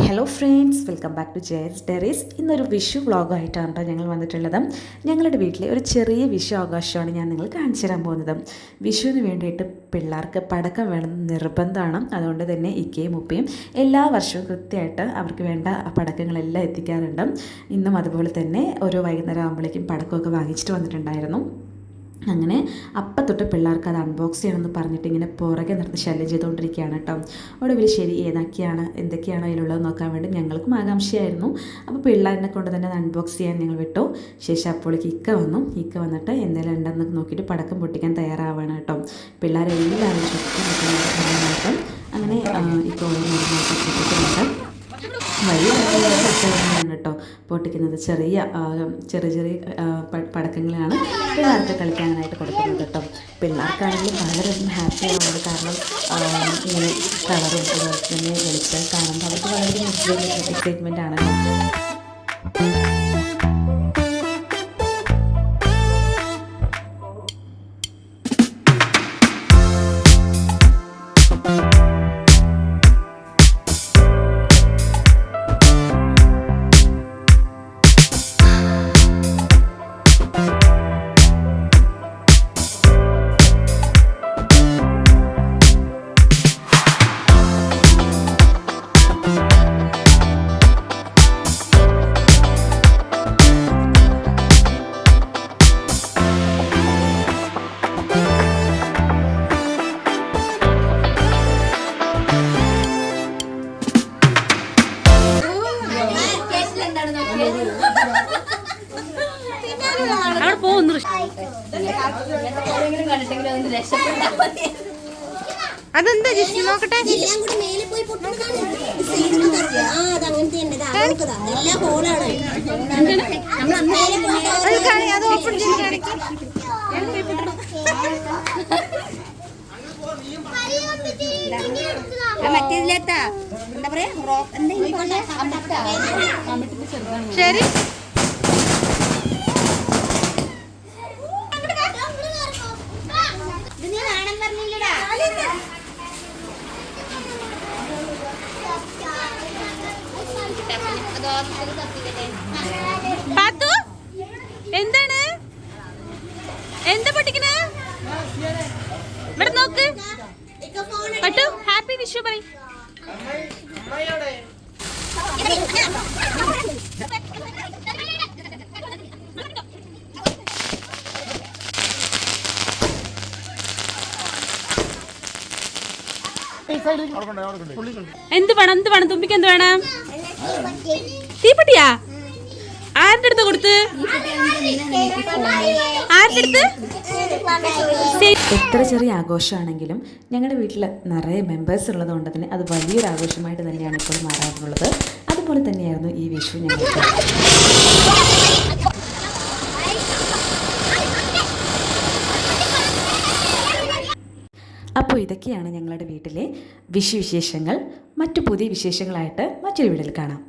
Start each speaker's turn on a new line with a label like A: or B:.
A: Hello friends, welcome back to Jaya's Diaries. ഇന്നൊരു വിഷു വ്ളോഗായിട്ടാണ് കേട്ടോ ഞങ്ങൾ വന്നിട്ടുള്ളത്. ഞങ്ങളുടെ വീട്ടിലെ ഒരു ചെറിയ വിഷു ആഘോഷമാണ് ഞാൻ നിങ്ങൾ കാണിച്ചു തരാൻ പോകുന്നത്. വിഷുവിന് വേണ്ടിയിട്ട് പിള്ളേർക്ക് പടക്കം വേണം നിർബന്ധമാണ്. അതുകൊണ്ട് തന്നെ ഇക്കയും ഉപ്പയും എല്ലാ വർഷവും കൃത്യമായിട്ട് അവർക്ക് വേണ്ട പടക്കങ്ങളെല്ലാം എത്തിക്കാറുണ്ട്. ഇന്നും അതുപോലെ തന്നെ ഓരോ വൈകുന്നേരം ആകുമ്പോഴേക്കും പടക്കമൊക്കെ വാങ്ങിച്ചിട്ട് വന്നിട്ടുണ്ടായിരുന്നു. അങ്ങനെ അപ്പം തൊട്ട് പിള്ളേർക്ക് അത് അൺബോക്സ് ചെയ്യണമെന്ന് പറഞ്ഞിട്ട് ഇങ്ങനെ പുറകെ നിർത്തി ശല്യം ചെയ്തുകൊണ്ടിരിക്കുകയാണ് കേട്ടോ. ഒടുവിൽ ശരി എന്തൊക്കെയാണോ അതിലുള്ളത് നോക്കാൻ വേണ്ടി ഞങ്ങൾക്കും ആകാംക്ഷയായിരുന്നു. അപ്പോൾ പിള്ളേരിനെ കൊണ്ട് തന്നെ അത് അൺബോക്സ് ചെയ്യാൻ ഞങ്ങൾ വിട്ടു. ശേഷം അപ്പോഴേക്ക് ഇക്ക വന്നിട്ട് എന്തെങ്കിലും ഉണ്ടെന്ന് നോക്കിയിട്ട് പടക്കം പൊട്ടിക്കാൻ തയ്യാറാവുകയാണ് കേട്ടോ. പിള്ളേരെല്ലാവരും ചുറ്റും നിൽക്കുന്നുണ്ട്. അങ്ങനെ ഇക്ക പൊട്ടിക്കുന്നുണ്ട്. വലിയ പടക്കങ്ങളാണ് കേട്ടോ പൊട്ടിക്കുന്നത്. ചെറിയ പടക്കങ്ങളാണ് പിള്ളേർക്ക് കളിക്കാനായിട്ട് കൊടുക്കുന്നത് കേട്ടോ. പിള്ളേർക്കാണെങ്കിലും വളരെയധികം ഹാപ്പിയാണ്. കാരണം ഇങ്ങനെ കളറും അതുപോലെ തന്നെ വെളിച്ചം കാണുമ്പോൾ അവർക്ക് വളരെയധികം എക്സൈറ്റ്മെൻ്റ് ആണ്.
B: അതെന്താ ജിസ് നോക്കട്ടെ. അത് ഓപ്പൺ ചെയ്ത് കാണിക്കും. മറ്റേതിലെത്താ എന്താ പറയാ ശരി. എന്താണ് എന്താ പൊട്ടിക്കണേ? ഇവിടെ നോക്ക്. പട്ടു ഹാപ്പി വിഷു പറ. എന്ത് വേണം തുമ്പിക്ക്? എന്ത് വേണം? തീപ്പെട്ടിയാ? ആരുടെ അടുത്ത് കൊടുത്ത്? ആരുടെ അടുത്ത്?
A: എത്ര ചെറിയ ആഘോഷമാണെങ്കിലും ഞങ്ങളുടെ വീട്ടിൽ നിറയെ മെമ്പേഴ്സ് ഉള്ളതുകൊണ്ട് തന്നെ അത് വലിയൊരു ആഘോഷമായിട്ട് തന്നെയാണ് ഇപ്പോൾ മാറാറുള്ളത്. അതുപോലെ തന്നെയായിരുന്നു ഈ വിഷു ഞങ്ങൾക്ക്. അപ്പോൾ ഇതൊക്കെയാണ് ഞങ്ങളുടെ വീട്ടിലെ വിഷു വിശേഷങ്ങൾ. മറ്റു പുതിയ വിശേഷങ്ങളായിട്ട് മറ്റൊരു വീഡിയോയിൽ കാണാം.